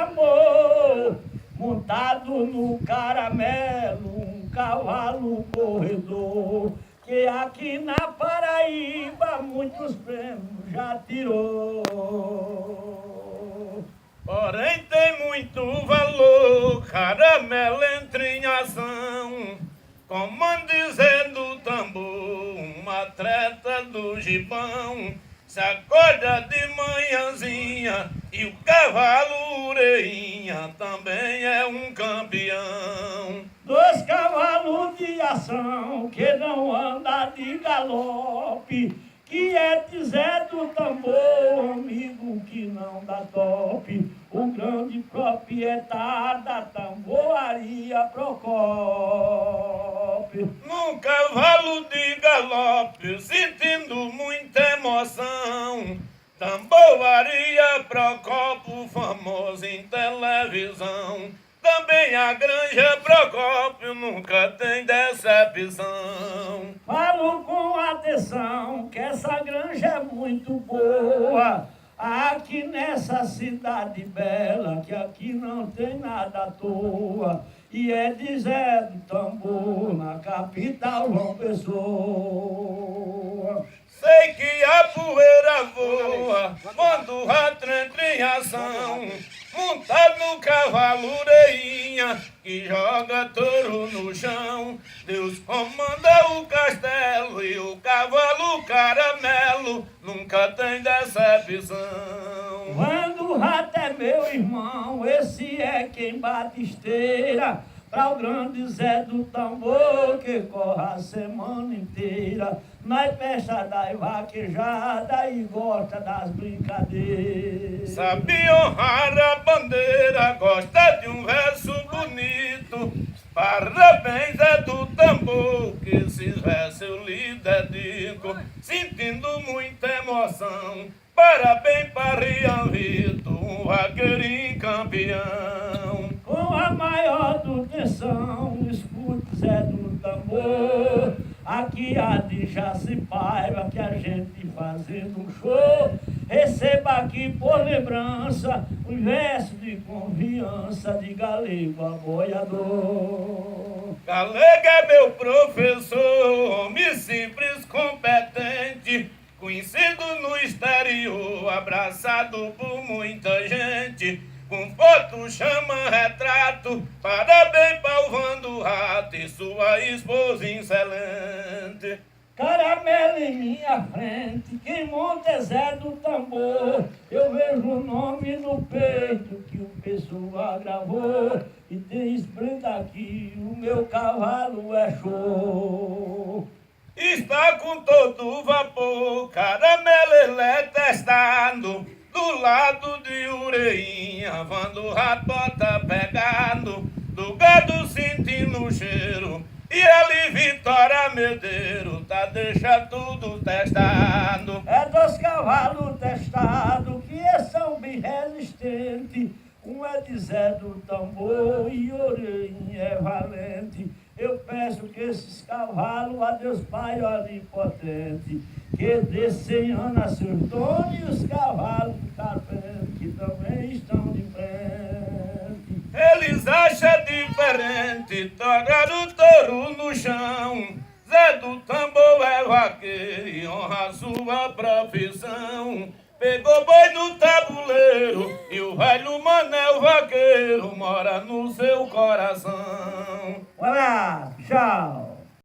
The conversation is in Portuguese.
Amor, montado no caramelo, um cavalo corredor, que aqui na Paraíba muitos prêmios já tirou. Porém tem muito valor, caramelo entra em ação, como dizendo o tambor, uma treta do gibão, se acorda de manhãzinha e o cavalo orelhinha também é um campeão. Dois cavalos de ação que não anda de galope, que é de Zé do Tambor, amigo que não dá tope, o grande proprietário da tamboraria Procópio. Num cavalo de galope, sentindo muita emoção, tamboraria Procópio, famoso em televisão. Também a Granja Procópio nunca tem decepção. Falo com atenção que essa granja é muito boa, aqui nessa cidade bela, que aqui não tem nada à toa, e é de Zé do Tambor, na capital João Pessoa. Sei que a poeira voa quando o rato entra em ação, montado no cavalo orelhinha que joga touro no chão. Deus comanda o castelo e o cavalo caramelo nunca tem decepção. Quando o rato é meu irmão, esse é quem bate esteira pra o grande Zé do Tambor, que corre a semana inteira nas festas das vaquejadas e gosta das brincadeiras. Sabe honrar a bandeira, gosta de um verso bonito. Parabéns, Zé do Tambor, que esses versos eu lhe dedico, sentindo muita emoção. Parabéns para Rian Vitor, um vaqueirinho campeão. Com a maior atenção, escute Zé do Tambor, aqui a de Jacipaiva, que a gente fazendo um show. Receba aqui por lembrança um verso de confiança de Galego aboiador. Galego é meu professor, homem simples, competente, conhecido no exterior, abraçado por muita gente. Com foto chama retrato, parabéns para o Vando Rato e sua esposa excelente. Caramelo em minha frente, quem monta é Zé do Tambor. Eu vejo o nome no peito que o pessoal gravou, e tem esprenda aqui, o meu cavalo é show. Está com todo vapor, caramelo ele é testado, do lado de orelhinha, Vando Rato tá pegando, do gado sentindo o cheiro, e ele Vitória Medeiro tá deixa tudo testado. É dois cavalos testados que são bem resistentes, um é de Zé do Tambor e orelhinha é valente. Eu peço que esses cavalos, a Deus Pai onipotente, que dê 100 anos a seus donos, e os cavalos da frente, que também estão de frente. Eles acham diferente tocar o touro no chão. Zé do Tambor é vaqueiro e honra a sua profissão. Pegou boi no tabuleiro e o velho Manel vaqueiro mora no seu coração. Olá, tchau.